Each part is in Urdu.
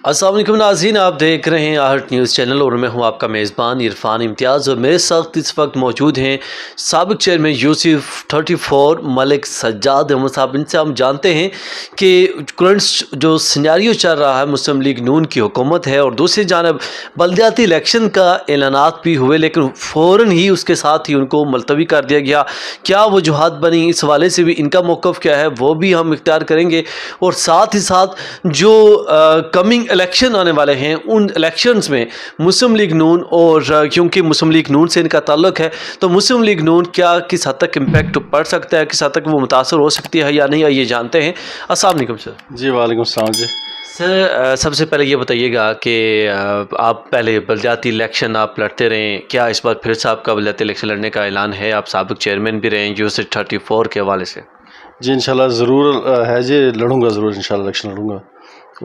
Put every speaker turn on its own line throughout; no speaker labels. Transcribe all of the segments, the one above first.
السلام علیکم ناظرین، آپ دیکھ رہے ہیں آہٹ نیوز چینل اور میں ہوں آپ کا میزبان عرفان امتیاز، اور میرے ساتھ اس وقت موجود ہیں سابق چیئرمین یوسف 34 ملک سجاد احمد صاحب۔ ان سے ہم جانتے ہیں کہ کرنٹ جو سیناریو چل رہا ہے، مسلم لیگ نون کی حکومت ہے اور دوسری جانب بلدیاتی الیکشن کا اعلانات بھی ہوئے، لیکن فوراً ہی اس کے ساتھ ہی ان کو ملتوی کر دیا گیا۔ کیا وجوہات بنی، اس حوالے سے بھی ان کا موقف کیا ہے وہ بھی ہم اختیار کریں گے، اور ساتھ ہی ساتھ جو کمنگ الیکشن آنے والے ہیں ان الیکشنز میں مسلم لیگ نون، اور کیونکہ مسلم لیگ نون سے ان کا تعلق ہے تو مسلم لیگ نون کیا کس حد تک امپیکٹ پڑ سکتا ہے، کس حد تک وہ متاثر ہو سکتی ہے یا نہیں، یہ جانتے ہیں۔ السلام علیکم سر۔
جی وعلیکم السلام جی۔
سر سب سے پہلے یہ بتائیے گا کہ آپ پہلے بلدیاتی الیکشن آپ لڑتے رہے، کیا اس بار پھر سے آپ کا بلدیاتی الیکشن لڑنے کا اعلان ہے؟ آپ سابق چیئرمین بھی رہے ہیں یوسف 34 کے حوالے سے۔
جی انشاءاللہ ضرور ہے جی، لڑوں گا ضرور، انشاءاللہ الیکشن لڑوں گا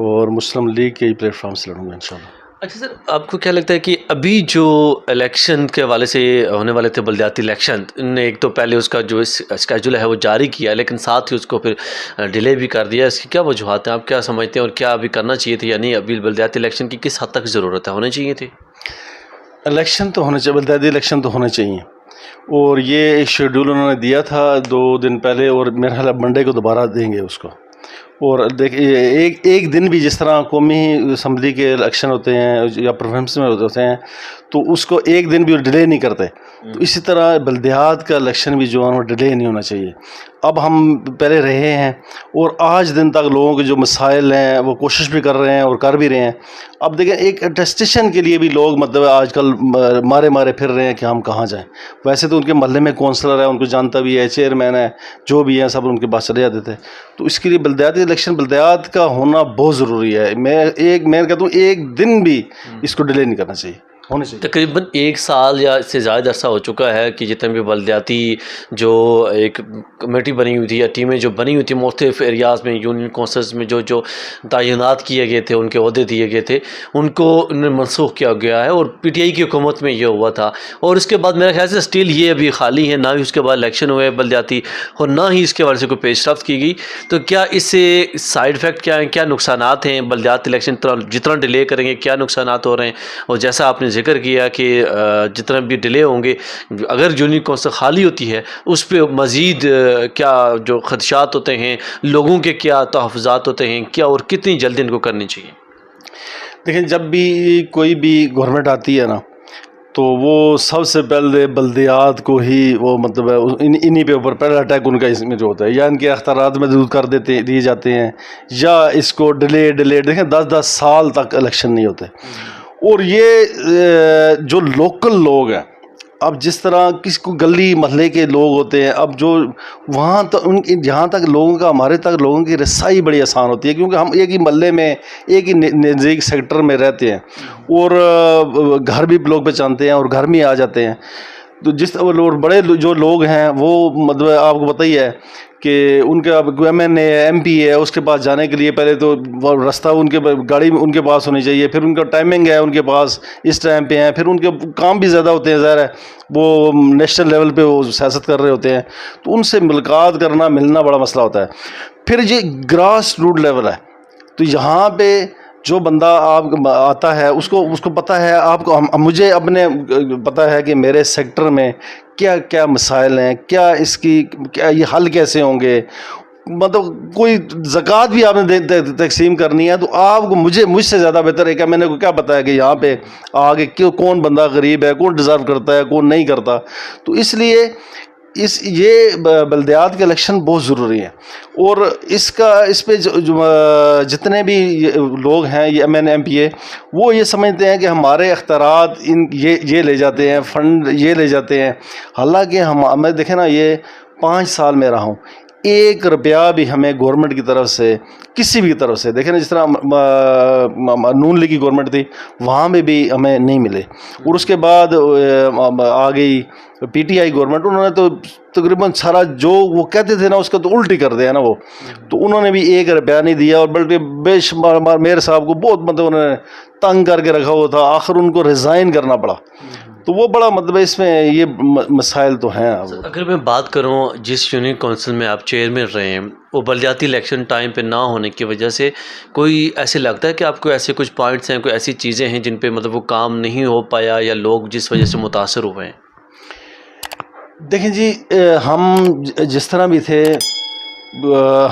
اور مسلم لیگ کے ہی پلیٹ فارم سے لڑوں گا انشاءاللہ۔
اچھا سر، آپ کو کیا لگتا ہے کہ ابھی جو الیکشن کے حوالے سے ہونے والے تھے بلدیاتی الیکشن، ان نے ایک تو پہلے اس کا جو اسکیجول ہے وہ جاری کیا، لیکن ساتھ ہی اس کو پھر ڈیلے بھی کر دیا، اس کی کیا وجوہات ہیں؟ آپ کیا سمجھتے ہیں، اور کیا ابھی کرنا چاہیے تھے یا نہیں؟ ابھی بلدیاتی الیکشن کی کس حد تک ضرورت ہے، ہونے چاہیے تھی؟
الیکشن تو ہونے چاہیے، بلدیاتی الیکشن تو ہونے چاہیے، اور یہ ایک شیڈول انہوں نے دیا تھا 2 دن پہلے، اور میرا خیال ہے منڈے کو دوبارہ دیں گے اس کو۔ اور دیکھیے ایک دن بھی جس طرح قومی اسمبلی کے الیکشن ہوتے ہیں یا پروونس میں ہوتے ہیں تو اس کو ایک دن بھی ڈیلے نہیں کرتے، تو اسی طرح بلدیات کا الیکشن بھی جو ہے وہ ڈیلے نہیں ہونا چاہیے۔ اب ہم پہلے رہے ہیں اور آج دن تک لوگوں کے جو مسائل ہیں وہ کوشش بھی کر رہے ہیں اور کر بھی رہے ہیں۔ اب دیکھیں ایک اٹیسٹیشن کے لیے بھی لوگ مطلب آج کل مارے پھر رہے ہیں کہ ہم کہاں جائیں۔ ویسے تو ان کے محلے میں کونسلر ہے، ان کو جانتا بھی ہے، چیئرمین ہے، جو بھی ہیں سب ان کے پاس چلے جاتے تھے۔ تو اس کے لیے بلدیاتی الیکشن، بلدیات کا ہونا بہت ضروری ہے۔ میں کہتا ہوں ایک دن بھی اس کو ڈیلے نہیں کرنا چاہیے، ہونے چاہیے۔
تقریباً 1 سال یا اس سے زیادہ عرصہ ہو چکا ہے کہ جتنے بھی بلدیاتی جو ایک کمیٹی بنی ہوئی تھی یا ٹیمیں جو بنی ہوئی تھی مختلف ایریاز میں، یونین کونسلز میں جو تعینات کیے گئے تھے، ان کے عہدے دیے گئے تھے، ان کو انہیں منسوخ کیا گیا ہے، اور پی ٹی آئی کی حکومت میں یہ ہوا تھا، اور اس کے بعد میرے خیال سے اسٹل یہ ابھی خالی ہے، نہ ہی اس کے بعد الیکشن ہوئے بلدیاتی، اور نہ ہی اس کے بارے سے کوئی پیش رفت کی گئی۔ تو کیا اس سے سائیڈ افیکٹ کیا ہیں، کیا نقصانات ہیں؟ بلدیاتی الیکشن جتنا ڈیلے کریں گے کیا نقصانات ہو رہے ہیں؟ اور جیسا آپ نے ذکر کیا کہ جتنا بھی ڈیلے ہوں گے، اگر یونین کونسل خالی ہوتی ہے اس پہ مزید کیا جو خدشات ہوتے ہیں، لوگوں کے کیا تحفظات ہوتے ہیں، کیا اور کتنی جلدی ان کو کرنی چاہیے؟
دیکھیں جب بھی کوئی بھی گورنمنٹ آتی ہے نا تو وہ سب سے پہلے بلدیات کو ہی وہ مطلب انہی پہ اوپر پہلا اٹیک ان کا اس میں جو ہوتا ہے، یا ان کے اختیارات محدود کر دیے جاتے ہیں، یا اس کو ڈیلے دیکھیں 10 سال تک الیکشن نہیں ہوتے۔ اور یہ جو لوکل لوگ ہیں، اب جس طرح کسی کو گلی محلے کے لوگ ہوتے ہیں، اب جو وہاں تک جہاں تک لوگوں کا ہمارے تک لوگوں کی رسائی بڑی آسان ہوتی ہے، کیونکہ ہم ایک ہی محلے میں ایک ہی نزدیک سیکٹر میں رہتے ہیں، اور گھر بھی لوگ پہچانتے ہیں اور گھر میں آ جاتے ہیں۔ تو جس بڑے جو لوگ ہیں وہ مطلب آپ کو پتہ ہی ہے کہ ان کا M N A M P ہے، اس کے پاس جانے کے لیے پہلے تو راستہ ان کے گاڑی ان کے پاس ہونی چاہیے، پھر ان کا ٹائمنگ ہے ان کے پاس اس ٹائم پہ ہیں، پھر ان کے کام بھی زیادہ ہوتے ہیں، ظاہر ہے وہ نیشنل لیول پہ وہ سیاست کر رہے ہوتے ہیں، تو ان سے ملاقات کرنا ملنا بڑا مسئلہ ہوتا ہے۔ پھر یہ گراس روٹ لیول ہے، تو یہاں پہ جو بندہ آپ آتا ہے اس کو پتہ ہے، آپ کو مجھے اپنے پتہ ہے کہ میرے سیکٹر میں کیا کیا مسائل ہیں، کیا اس کی کیا یہ حل کیسے ہوں گے۔ مطلب کوئی زکوٰۃ بھی آپ نے تقسیم کرنی ہے تو آپ کو مجھ سے زیادہ بہتر ہے کہ میں نے کو کیا پتہ ہے کہ یہاں پہ آگے کون بندہ غریب ہے، کون ڈیزرو کرتا ہے، کون نہیں کرتا۔ تو اس لیے یہ بلدیات کے الیکشن بہت ضروری ہیں، اور اس پہ جتنے بھی لوگ ہیں یہ ایم این ایم پی اے وہ یہ سمجھتے ہیں کہ ہمارے اختیارات یہ لے جاتے ہیں، فنڈ یہ لے جاتے ہیں، حالانکہ میں دیکھیں نا یہ 5 سال میں رہا ہوں، 1 روپیہ بھی ہمیں گورنمنٹ کی طرف سے کسی بھی طرف سے، دیکھیں نا جس طرح نون لیگ کی گورنمنٹ تھی وہاں میں بھی ہمیں نہیں ملے، اور اس کے بعد آ گئی پی ٹی آئی گورنمنٹ، انہوں نے تو تقریباً سارا جو وہ کہتے تھے نا اس کا تو الٹی کر دیا نا وہ، تو انہوں نے بھی 1 روپیہ نہیں دیا، اور بلکہ بے شمار میئر صاحب کو بہت مطلب انہوں نے تنگ کر کے رکھا ہوا تھا، آخر ان کو ریزائن کرنا پڑا۔ تو وہ بڑا مطلب اس میں یہ مسائل تو ہیں.
اگر میں بات کروں جس یونین کونسل میں آپ چیئرمین رہے ہیں، وہ بلدیاتی الیکشن ٹائم پہ نہ ہونے کی وجہ سے کوئی ایسے لگتا ہے کہ آپ کو ایسے کچھ پوائنٹس ہیں، کوئی ایسی چیزیں ہیں جن پہ مطلب وہ کام نہیں ہو پایا یا لوگ جس وجہ سے متاثر ہوئے ہیں؟
دیکھیں جی، ہم جس طرح بھی تھے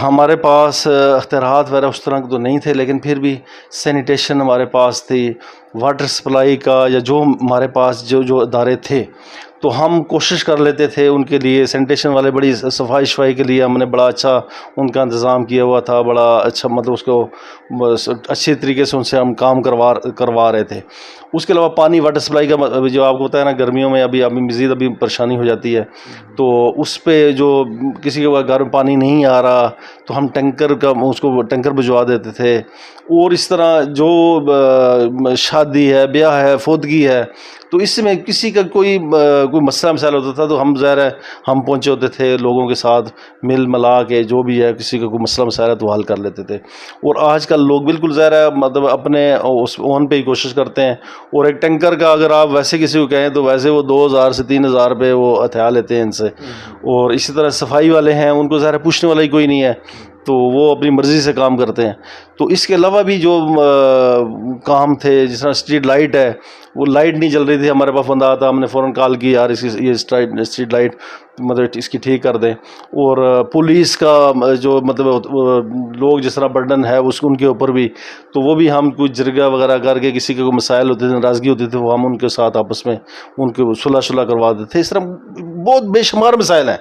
ہمارے پاس اختیارات وغیرہ اس طرح تو نہیں تھے، لیکن پھر بھی سینیٹیشن ہمارے پاس تھی، واٹر سپلائی کا یا جو ہمارے پاس جو ادارے تھے تو ہم کوشش کر لیتے تھے ان کے لیے. سینیٹیشن والے بڑی صفائی کے لیے ہم نے بڑا اچھا ان کا انتظام کیا ہوا تھا، بڑا اچھا مطلب اس کو اچھی طریقے سے ان سے ہم کام کروا رہے تھے. اس کے علاوہ پانی واٹر سپلائی کا جو آپ کو پتہ ہے نا، گرمیوں میں ابھی مزید پریشانی ہو جاتی ہے، تو اس پہ جو کسی کے گھر میں پانی نہیں آ رہا تو ہم اس کو ٹینکر بھجوا دیتے تھے. اور اس طرح جو شادی ہے، بیاہ ہے، فوتگی ہے، تو اس میں کسی کا کوئی مسئلہ مسائل ہوتا تھا تو ہم ظاہر ہے ہم پہنچے ہوتے تھے لوگوں کے ساتھ مل ملا کے، جو بھی ہے کسی کا کوئی مسئلہ مسائل ہے تو حل کر لیتے تھے. اور آج کل لوگ بالکل ظاہر ہے مطلب اپنے اس اون پہ ہی کوشش کرتے ہیں. اور ایک ٹینکر کا اگر آپ ویسے کسی کو کہیں تو ویسے وہ 2000 سے 3000 روپے وہ ہتھیا لیتے ہیں ان سے. اور اسی طرح صفائی والے ہیں، ان کو ظاہر ہے پوچھنے والا ہی کوئی نہیں ہے تو وہ اپنی مرضی سے کام کرتے ہیں. تو اس کے علاوہ بھی جو کام تھے، جس طرح اسٹریٹ لائٹ ہے، وہ لائٹ نہیں جل رہی تھی، ہمارے پاس بندہ آتا، ہم نے فوراً کال کی یار یہ اسٹریٹ لائٹ مطلب اس کی ٹھیک کر دیں. اور پولیس کا جو مطلب لوگ جس طرح برڈن ہے ان کے اوپر بھی، تو وہ بھی ہم کچھ جرگہ وغیرہ کر کے کسی کے کوئی مسائل ہوتے تھے، ناراضگی ہوتی تھی، وہ ہم ان کے ساتھ آپس میں ان کے صلح کروا دیتے تھے. اس طرح بہت بے شمار مسائل ہیں.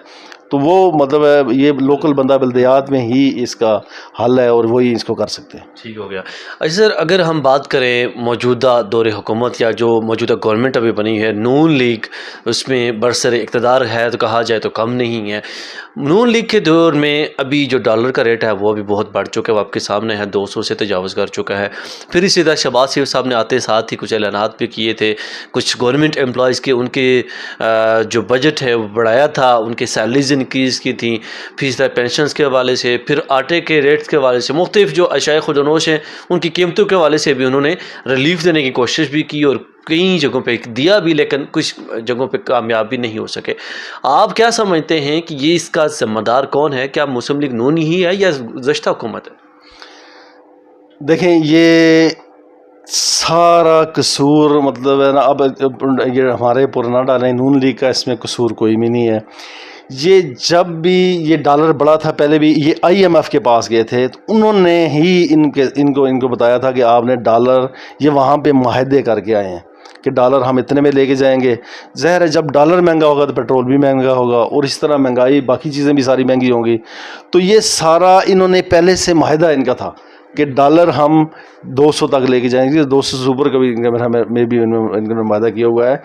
تو وہ مطلب ہے یہ لوکل بندہ بلدیات میں ہی اس کا حل ہے اور وہی اس کو کر سکتے ہیں.
ٹھیک ہو گیا. اچھا سر، اگر ہم بات کریں موجودہ دور حکومت یا جو موجودہ گورنمنٹ ابھی بنی ہے نون لیگ، اس میں برسر اقتدار ہے تو کہا جائے تو کم نہیں ہے. نون لیگ کے دور میں ابھی جو ڈالر کا ریٹ ہے وہ بھی بہت بڑھ چکا ہے، وہ آپ کے سامنے ہے، 200 سے تجاوز کر چکا ہے. پھر اسی طرح شہباز شریف صاحب نے آتے ساتھ ہی کچھ اعلانات بھی کیے تھے، کچھ گورنمنٹ امپلائیز کے ان کے جو بجٹ ہے وہ بڑھایا تھا، ان کے سیلریز انکریز کی تھیں، پھر اس طرح پینشنز کے حوالے سے، پھر آٹے کے ریٹس کے حوالے سے، مختلف جو اشیاء خودنوش ہیں ان کی قیمتوں کے حوالے سے بھی انہوں نے ریلیف دینے کی کوشش بھی کی اور کئی جگہوں پہ دیا بھی، لیکن کچھ جگہوں پہ کامیاب بھی نہیں ہو سکے. آپ کیا سمجھتے ہیں کہ یہ اس کا ذمہ دار کون ہے؟ کیا مسلم لیگ نون ہی ہے یا گزشتہ حکومت ہے؟
دیکھیں یہ سارا قصور مطلب ہے نا، اب یہ ہمارے پر نہ ڈالیں، نون لیگ کا اس میں قصور کوئی بھی نہیں ہے. یہ جب بھی یہ ڈالر بڑا تھا، پہلے بھی یہ IMF کے پاس گئے تھے تو انہوں نے ہی ان کو بتایا تھا کہ آپ نے ڈالر، یہ وہاں پہ معاہدے کر کے آئے ہیں کہ ڈالر ہم اتنے میں لے کے جائیں گے. ظاہر ہے جب ڈالر مہنگا ہوگا تو پیٹرول بھی مہنگا ہوگا اور اس طرح مہنگائی باقی چیزیں بھی ساری مہنگی ہوں گی. تو یہ سارا انہوں نے پہلے سے معاہدہ ان کا تھا کہ ڈالر ہم 200 تک لے کے جائیں گے، 200 سے اوپر کبھی میں بھی ان نے معاہدہ کیا ہوا ہے.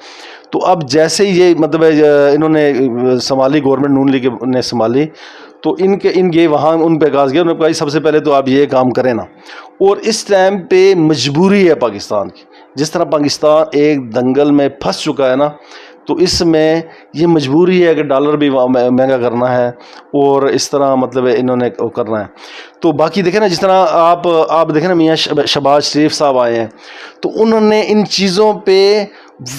تو اب جیسے یہ مطلب انہوں نے سنبھالی، گورنمنٹ نون لیگ نے سنبھالی، تو ان کے وہاں ان پہ کہا گیا، انہوں نے کہا سب سے پہلے تو آپ یہ کام کریں نا. اور اس ٹائم پہ مجبوری ہے پاکستان کی، جس طرح پاکستان ایک دنگل میں پھنس چکا ہے نا، تو اس میں یہ مجبوری ہے کہ ڈالر بھی مہنگا کرنا ہے اور اس طرح مطلب انہوں نے کرنا ہے. تو باقی دیکھیں نا، جس طرح آپ دیکھیں نا میاں شہباز شریف صاحب آئے ہیں تو انہوں نے ان چیزوں پہ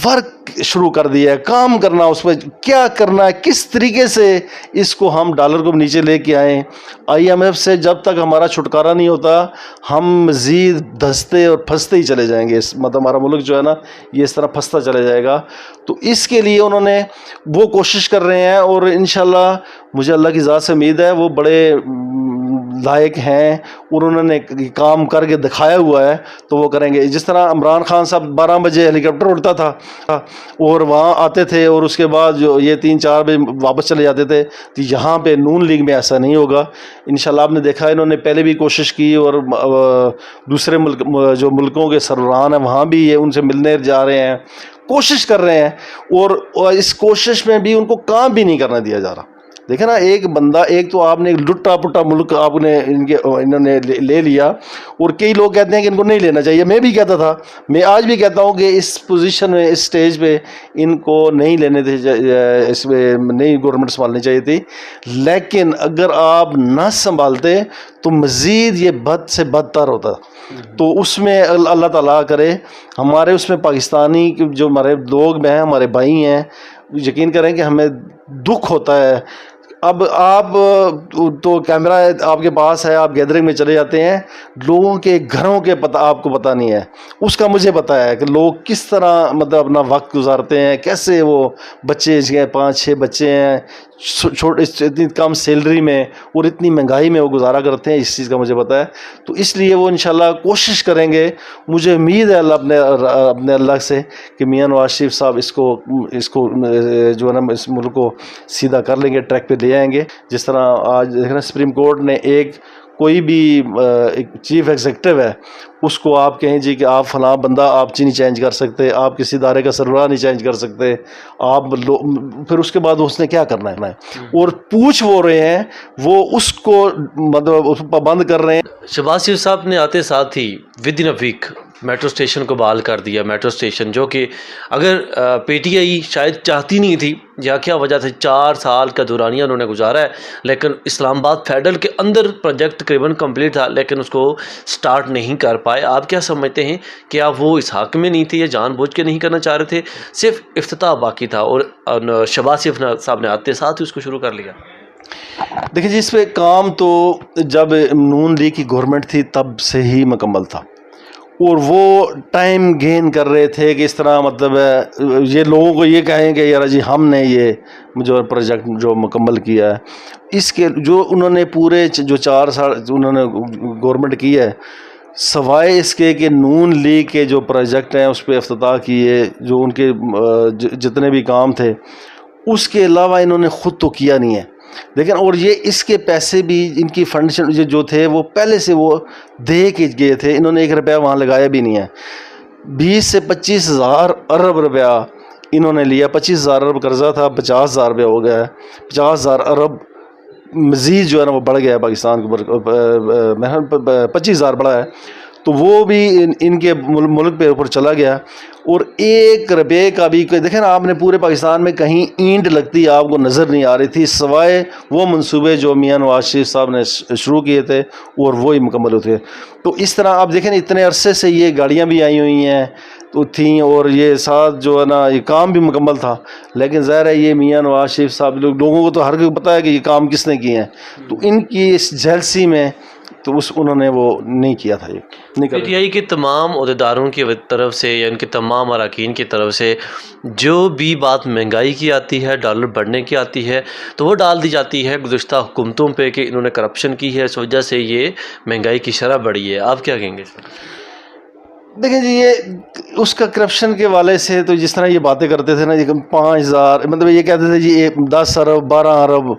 ورک شروع کر دیا ہے، کام کرنا، اس پہ کیا کرنا ہے، کس طریقے سے اس کو ہم ڈالر کو نیچے لے کے آئیں. IMF سے جب تک ہمارا چھٹکارا نہیں ہوتا ہم مزید دھنستے اور پھنستے ہی چلے جائیں گے. مطلب ہمارا ملک جو ہے نا یہ اس طرح پھنستا چلے جائے گا. تو اس کے لیے انہوں نے وہ کوشش کر رہے ہیں اور انشاءاللہ مجھے اللہ کی ذات سے امید ہے وہ بڑے لائق ہیں اور انہوں نے کام کر کے دکھایا ہوا ہے تو وہ کریں گے. جس طرح عمران خان صاحب 12 بجے ہیلی کاپٹر اڑتا تھا اور وہاں آتے تھے اور اس کے بعد جو یہ 3-4 بجے واپس چلے جاتے تھے، تو یہاں پہ نون لیگ میں ایسا نہیں ہوگا انشاءاللہ. آپ نے دیکھا انہوں نے پہلے بھی کوشش کی اور دوسرے جو ملکوں کے سربراہان ہیں وہاں بھی یہ ان سے ملنے جا رہے ہیں، کوشش کر رہے ہیں اور اس کوشش میں بھی ان کو کام بھی نہیں کرنے دیا جا رہا. دیکھیں نا ایک بندہ، ایک تو آپ نے لٹا پٹا ملک آپ نے انہوں نے لے لیا، اور کئی لوگ کہتے ہیں کہ ان کو نہیں لینا چاہیے. میں بھی کہتا تھا، میں آج بھی کہتا ہوں کہ اس پوزیشن میں، اس سٹیج پہ ان کو نہیں لینے تھے، اس میں نئی گورنمنٹ سنبھالنی چاہیے تھی. لیکن اگر آپ نہ سنبھالتے تو مزید یہ بد سے بدتر ہوتا. تو اس میں اللہ تعالیٰ کرے ہمارے اس میں پاکستانی جو ہمارے لوگ ہیں، ہمارے بھائی ہیں، یقین کریں کہ ہمیں دکھ ہوتا ہے. اب آپ تو کیمرہ آپ کے پاس ہے، آپ گیدرنگ میں چلے جاتے ہیں، لوگوں کے گھروں کے آپ کو پتہ نہیں ہے. اس کا مجھے پتہ ہے کہ لوگ کس طرح مطلب اپنا وقت گزارتے ہیں، کیسے وہ بچے 5-6 بچے ہیں، چھوٹے اتنی کم سیلری میں اور اتنی مہنگائی میں وہ گزارا کرتے ہیں. اس چیز کا مجھے پتہ ہے. تو اس لیے وہ انشاءاللہ کوشش کریں گے. مجھے امید ہے اپنے اللہ سے کہ میاں نواز شریف صاحب اس کو جو ہے نا اس ملک کو سیدھا کر لیں گے، ٹریک پہ لے آئیں گے. جس طرح آج دیکھنا سپریم کورٹ نے کوئی بھی ایک چیف ایگزیکٹو ہے، اس کو آپ کہیں جی کہ آپ فلاں بندہ آپ نہیں چینج کر سکتے، آپ کسی ادارے کا سربراہ نہیں چینج کر سکتے، آپ پھر اس کے بعد اس نے کیا کرنا ہے، اور پوچھ وہ رہے ہیں، وہ اس کو مطلب پابند کر رہے ہیں.
شہباز شریف صاحب نے آتے ساتھ ہی with in a week metro station کو بحال کر دیا. میٹرو اسٹیشن جو کہ اگر پی ٹی آئی شاید چاہتی نہیں تھی، یا کیا وجہ تھی، 4 سال کا دورانیہ انہوں نے گزارا ہے، لیکن اسلام آباد فیڈرل کے اندر پروجیکٹ تقریباً کمپلیٹ تھا، لیکن اس کو سٹارٹ نہیں کر پائے. آپ کیا سمجھتے ہیں، کیا وہ اس حق میں نہیں تھے یا جان بوجھ کے نہیں کرنا چاہ رہے تھے، صرف افتتاح باقی تھا اور شہباز شریف صاحب نے آتے ساتھ ہی اس کو شروع کر لیا؟
دیکھیں جی، اس پہ کام تو جب نون لیگ کی گورنمنٹ تھی تب سے ہی مکمل تھا، اور وہ ٹائم گین کر رہے تھے کہ اس طرح مطلب یہ لوگوں کو یہ کہیں کہ یار جی ہم نے یہ جو پروجیکٹ جو مکمل کیا ہے، اس کے جو انہوں نے پورے جو 4 سال انہوں نے گورنمنٹ کی ہے، سوائے اس کے کہ نون لیگ کے جو پروجیکٹ ہیں اس پہ افتتاح کیے، جو ان کے جتنے بھی کام تھے، اس کے علاوہ انہوں نے خود تو کیا نہیں ہے. لیکن اور یہ اس کے پیسے بھی ان کی فنڈ جو تھے وہ پہلے سے وہ دے کے گئے تھے، انہوں نے 1 روپیہ وہاں لگایا بھی نہیں ہے. 20 سے 25 ہزار ارب روپیہ انہوں نے لیا. 25 ہزار ارب قرضہ تھا، 50 ہزار روپیہ ہو گیا ہے. 50 ہزار ارب مزید جو ہے نا وہ بڑھ گیا ہے پاکستان کے اوپر، 25 ہزار بڑھا ہے، تو وہ بھی ان کے ملک پہ اوپر چلا گیا. اور 1 روپے کا بھی دیکھیں نا، آپ نے پورے پاکستان میں کہیں اینٹ لگتی آپ کو نظر نہیں آ رہی تھی، سوائے وہ منصوبے جو میاں نواز شریف صاحب نے شروع کیے تھے اور وہی مکمل ہوتے ہیں. تو اس طرح آپ دیکھیں اتنے عرصے سے یہ گاڑیاں بھی آئی ہوئی ہیں تو تھیں، اور یہ ساتھ جو ہے نا یہ کام بھی مکمل تھا. لیکن ظاہر ہے یہ میاں نواز شریف صاحب لوگوں کو تو ہر کوئی پتہ ہے کہ یہ کام کس نے کیے ہیں، تو ان کی اس جیلسی میں تو انہوں نے وہ نہیں کیا تھا. یہ
پی ٹی آئی کے تمام عہدیداروں کی طرف سے یا ان کے تمام اراکین کی طرف سے جو بھی بات مہنگائی کی آتی ہے، ڈالر بڑھنے کی آتی ہے، تو وہ ڈال دی جاتی ہے گزشتہ حکومتوں پہ کہ انہوں نے کرپشن کی ہے، اس وجہ سے یہ مہنگائی کی شرح بڑھی ہے. آپ کیا کہیں گے؟
دیکھیں جی، یہ اس کا کرپشن کے والے سے تو جس طرح یہ باتیں کرتے تھے نا، یہ 5,000 مطلب یہ کہتے تھے جی 10 ارب 12 ارب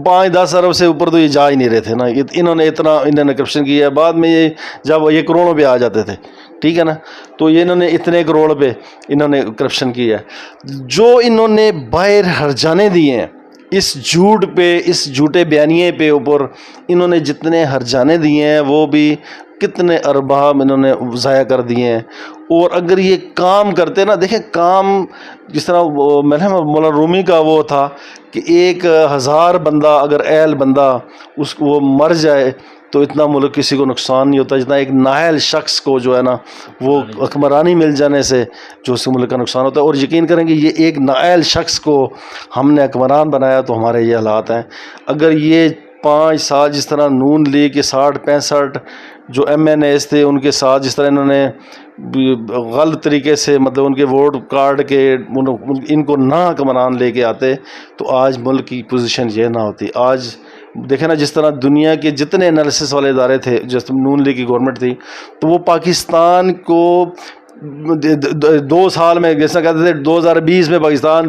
5-10 ارب سے اوپر تو یہ جا ہی نہیں رہے تھے نا. انہوں نے کرپشن کیا ہے. بعد میں یہ جب یہ کروڑوں پہ آ جاتے تھے، ٹھیک ہے نا، تو یہ انہوں نے اتنے کروڑ پہ انہوں نے کرپشن کیا ہے. جو انہوں نے باہر ہرجانے دیے ہیں اس جھوٹ پہ، اس جھوٹے بیانیے پہ اوپر انہوں نے جتنے ہرجانے دیے ہیں وہ بھی کتنے ارباب انہوں نے ضائع کر دیے ہیں. اور اگر یہ کام کرتے نا، دیکھیں کام جس طرح مولانا رومی کا وہ تھا کہ 1,000 بندہ اگر اہل بندہ اس کو وہ مر جائے تو اتنا ملک کسی کو نقصان نہیں ہوتا جتنا ایک نااہل شخص کو جو ہے نا وہ حکمرانی مل جانے سے جو اس ملک کا نقصان ہوتا ہے. اور یقین کریں کہ یہ ایک نااہل شخص کو ہم نے حکمران بنایا تو ہمارے یہ حالات ہیں. اگر یہ 5 سال جس طرح نون لیگ کے 60-65 جو ایم این ایز تھے ان کے ساتھ جس طرح انہوں نے غلط طریقے سے مطلب ان کے ووٹ کارڈ کے ان کو نہ حکمران لے کے آتے تو آج ملک کی پوزیشن یہ نہ ہوتی. آج دیکھیں نا جس طرح دنیا کے جتنے انالیسس والے ادارے تھے، جس نون لیگ کی گورنمنٹ تھی، تو وہ پاکستان کو 2 سال میں جیسا کہتے تھے 2020 میں پاکستان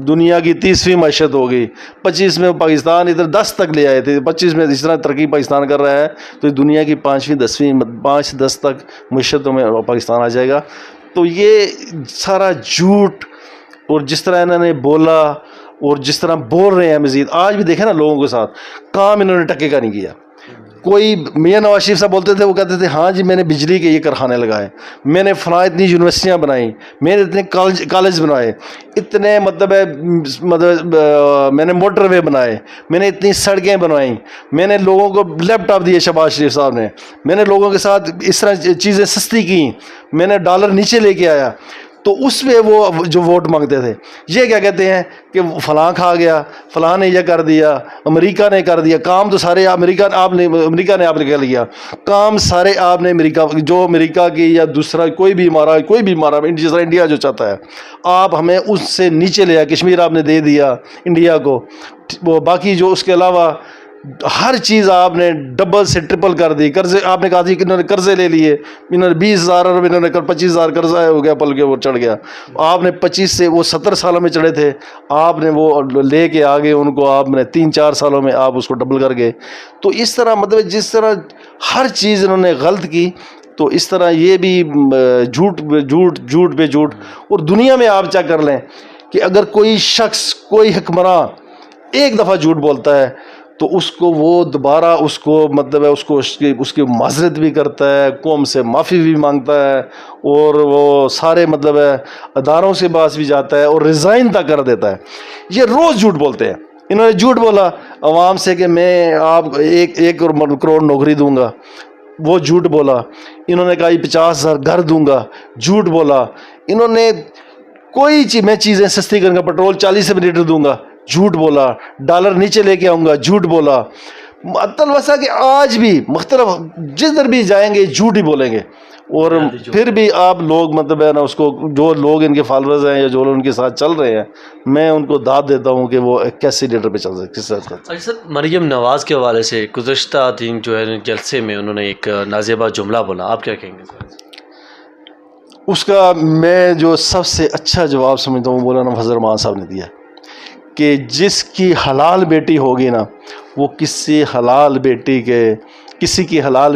دنیا کی 30ویں معیشت ہو گئی، 25 میں پاکستان ادھر 10 تک لے آئے تھے، 25 میں جس طرح ترقی پاکستان کر رہا ہے تو دنیا کی 5ویں 10ویں 5-10 تک معیشتوں میں پاکستان آ جائے گا. تو یہ سارا جھوٹ، اور جس طرح انہوں نے بولا اور جس طرح بول رہے ہیں مزید. آج بھی دیکھیں نا لوگوں کے ساتھ کام انہوں نے ٹکے کا نہیں کیا. کوئی میاں نواز شریف صاحب بولتے تھے, وہ کہتے تھے ہاں جی میں نے بجلی کے یہ کارخانے لگائے, میں نے فلاں اتنی یونیورسٹیاں بنائیں, میں نے اتنے کالج بنائے, اتنے مطلب میں نے موٹر وے بنائے, میں نے اتنی سڑکیں بنائیں, میں نے لوگوں کو لیپ ٹاپ دیے شہباز شریف صاحب نے, میں نے لوگوں کے ساتھ اس طرح چیزیں سستی کیں, میں نے ڈالر نیچے لے کے آیا. تو اس پہ وہ جو ووٹ مانگتے تھے, یہ کیا کہتے ہیں کہ فلاں کھا گیا, فلاں نے یہ کر دیا, امریکہ نے کر دیا. کام تو سارے امریکہ نے آپ نے کر لیا, کام سارے آپ نے جو امریکہ کی یا دوسرا کوئی بھی مارا جس طرح انڈیا جو چاہتا ہے, آپ ہمیں اس سے نیچے لے آیا. کشمیر آپ نے دے دیا انڈیا کو, وہ باقی جو اس کے علاوہ ہر چیز آپ نے ڈبل سے ٹرپل کر دی. قرضے آپ نے کہا تھی کہ انہوں نے قرضے لے لیے, انہوں نے 20,000 ارب, انہوں نے 25,000 قرضہ ہو گیا, پل کے وہ چڑھ گیا. آپ نے 25 سے وہ 70 سالوں میں چڑھے تھے, آپ نے وہ لے کے آگے ان کو آپ نے 3-4 سالوں میں آپ اس کو ڈبل کر گئے. تو اس طرح مطلب جس طرح ہر چیز انہوں نے غلط کی, تو اس طرح یہ بھی جھوٹ پہ جھوٹ. اور دنیا میں آپ چیک کر لیں کہ اگر کوئی شخص کوئی حکمراں ایک دفعہ جھوٹ بولتا ہے تو اس کو وہ دوبارہ اس کو مطلب ہے اس کی معذرت بھی کرتا ہے, قوم سے معافی بھی مانگتا ہے, اور وہ سارے مطلب ہے اداروں سے پاس بھی جاتا ہے اور ریزائن تک کر دیتا ہے. یہ روز جھوٹ بولتے ہیں. انہوں نے جھوٹ بولا عوام سے کہ میں آپ 1 کروڑ نوکری دوں گا, وہ جھوٹ بولا. انہوں نے کہا 50,000 گھر دوں گا, جھوٹ بولا. انہوں نے کوئی میں چیزیں سستی کروں گا, پیٹرول 40 روپے لیٹر دوں گا, جھوٹ بولا. ڈالر نیچے لے کے آؤں گا, جھوٹ بولا. معطل وسا کہ آج بھی مختلف جدھر بھی جائیں گے جھوٹ ہی بولیں گے. اور پھر بھی آپ لوگ مطلب ہے نا اس کو, جو لوگ ان کے فالوورز ہیں یا جو لوگ ان کے ساتھ چل رہے ہیں, میں ان کو داد دیتا ہوں کہ وہ کیسے لیڈر پہ چل رہے ہیں, کس طرح سے.
سر مریم نواز کے حوالے سے گزشتہ دن جو ہے جلسے میں انہوں نے ایک نازیبا جملہ بولا, آپ کیا کہیں گے سر؟
اس کا میں جو سب سے اچھا جواب سمجھتا ہوں مولانا فضل الرحمان صاحب نے دیا کہ جس کی حلال بیٹی ہوگی نا, وہ کسی کی حلال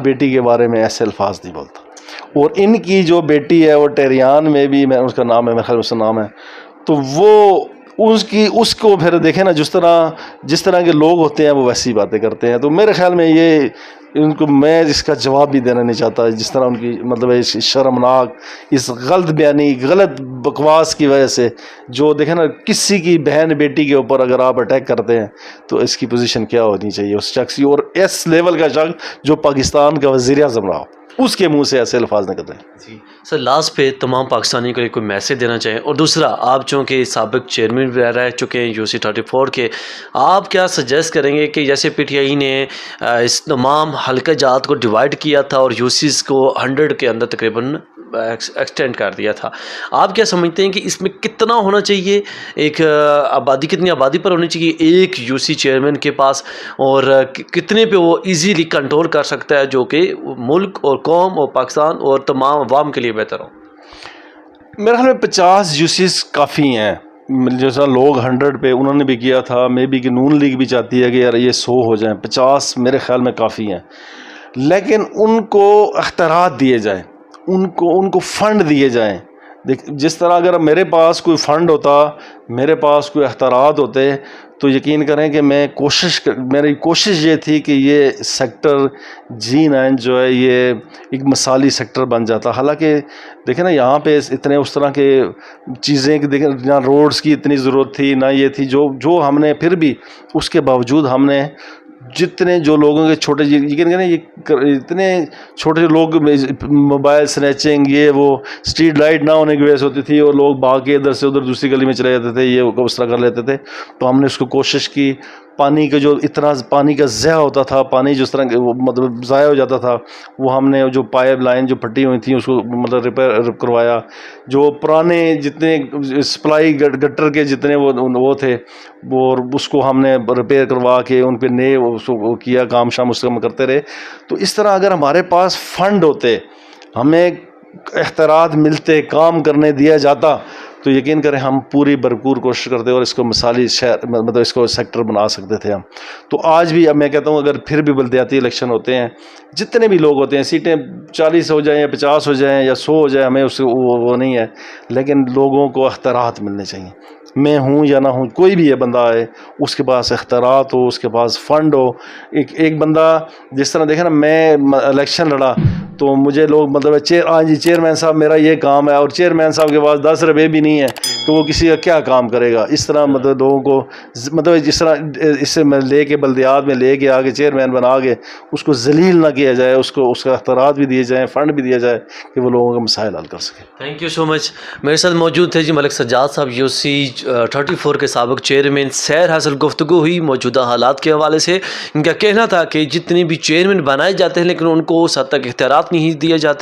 بیٹی کے بارے میں ایسے الفاظ نہیں بولتا. اور ان کی جو بیٹی ہے وہ ٹہریان میں بھی, میں اس کا نام ہے, میرے خیال اس کا نام ہے, تو وہ اس کو پھر دیکھیں نا جس طرح کے لوگ ہوتے ہیں وہ ویسی باتیں کرتے ہیں. تو میرے خیال میں یہ ان کو میں اس کا جواب بھی دینا نہیں چاہتا, جس طرح ان کی مطلب اس شرمناک, اس غلط بیانی, غلط بکواس کی وجہ سے, جو دیکھیں نا کسی کی بہن بیٹی کے اوپر اگر آپ اٹیک کرتے ہیں تو اس کی پوزیشن کیا ہونی چاہیے اس شخص کی, اور اس لیول کا شخص جو پاکستان کا وزیر اعظم رہا, اس کے منہ سے ایسے الفاظ نکلتے ہیں.
جی سر, لاسٹ پہ تمام پاکستانی کو کوئی میسج دینا چاہیں, اور دوسرا آپ چونکہ سابق چیئرمین بھی رہ چکے ہیں UC 34 کے, آپ کیا سجیسٹ کریں گے کہ جیسے PTI نے اس تمام حلقہ جات کو ڈیوائڈ کیا تھا اور UCs کو 100 کے اندر تقریباً ایکسٹینڈ کر دیا تھا, آپ کیا سمجھتے ہیں کہ اس میں کتنا ہونا چاہیے, ایک کتنی آبادی پر ہونی چاہیے ایک UC چیئرمین کے پاس, اور کتنے پہ وہ ایزیلی کنٹرول کر سکتا ہے جو کہ ملک اور قوم اور پاکستان اور تمام عوام کے لیے بہتر ہو؟
میرے خیال میں 50 UCs کافی ہیں. جیسا لوگ 100 پہ انہوں نے بھی کیا تھا, میں بھی کہ نون لیگ بھی چاہتی ہے کہ یار یہ 100 ہو جائیں. 50 میرے خیال میں کافی ہیں, لیکن ان کو اختیارات دیے جائیں, ان کو فنڈ دیے جائیں. جس طرح اگر میرے پاس کوئی فنڈ ہوتا, میرے پاس کوئی اختیارات ہوتے, تو یقین کریں کہ میری کوشش یہ تھی کہ یہ سیکٹر G9 جو ہے یہ ایک مثالی سیکٹر بن جاتا. حالانکہ دیکھیں نا یہاں پہ اتنے اس طرح کے چیزیں کہ دیکھیں نہ روڈز کی اتنی ضرورت تھی, نہ یہ تھی جو ہم نے, پھر بھی اس کے باوجود ہم نے جتنے جو لوگوں کے چھوٹے, یقین کریں یہ اتنے چھوٹے لوگ, موبائل سنیچنگ, یہ وہ اسٹریٹ لائٹ نہ ہونے کی وجہ سے ہوتی تھی, اور لوگ بھاگ کے ادھر سے ادھر دوسری گلی میں چلے جاتے تھے, یہ اس طرح کر لیتے تھے. تو ہم نے اس کو کوشش کی. پانی کا جو اتنا پانی کا ضیاع ہوتا تھا, پانی جس طرح مطلب ضائع ہو جاتا تھا, وہ ہم نے جو پائپ لائن جو پھٹی ہوئی تھیں اس کو مطلب ریپیئر کروایا. جو پرانے جتنے سپلائی گٹر کے جتنے وہ تھے, وہ اس کو ہم نے ریپیئر کروا کے ان پہ نئے کیا, کام شام اس کا کرتے رہے. تو اس طرح اگر ہمارے پاس فنڈ ہوتے, ہمیں اختیارات ملتے, کام کرنے دیا جاتا, تو یقین کریں ہم پوری بھرپور کوشش کرتے اور اس کو مثالی شہر مطلب اس کو سیکٹر بنا سکتے تھے ہم. تو آج بھی اب میں کہتا ہوں اگر پھر بھی بلدیاتی الیکشن ہوتے ہیں, جتنے بھی لوگ ہوتے ہیں, سیٹیں 40 ہو جائیں یا 50 ہو جائیں یا 100 ہو جائیں, ہمیں اس سے وہ نہیں ہے, لیکن لوگوں کو اختیارات ملنے چاہیے. میں ہوں یا نہ ہوں، کوئی بھی یہ بندہ ہے اس کے پاس اختیارات ہو، اس کے پاس فنڈ ہو. ایک بندہ جس طرح دیکھیں نا، میں الیکشن لڑا تو مجھے لوگ مطلب ہاں جی چیئرمین صاحب میرا یہ کام ہے، اور چیئرمین صاحب کے پاس 10 روپے بھی نہیں ہے تو وہ کسی کا کیا کام کرے گا. اس طرح مطلب لوگوں کو مطلب جس طرح اس سے میں لے کے بلدیات میں لے کے آگے چیئرمین بنا کے اس کو ذلیل نہ کیا جائے، اس کو اس کا اختیارات بھی دیے جائیں، فنڈ بھی دیا جائے کہ وہ لوگوں کا مسائل حل کر سکے.
تھینک یو سو مچ. میرے ساتھ موجود تھے جی ملک سجاد صاحب، UC 34 کے سابق چیئرمین. سیر حاصل گفتگو ہوئی موجودہ حالات کے حوالے سے. ان کا کہنا تھا کہ جتنے بھی چیئرمین بنائے جاتے ہیں لیکن ان کو اس حد تک اختیارات نہیں دیے جاتے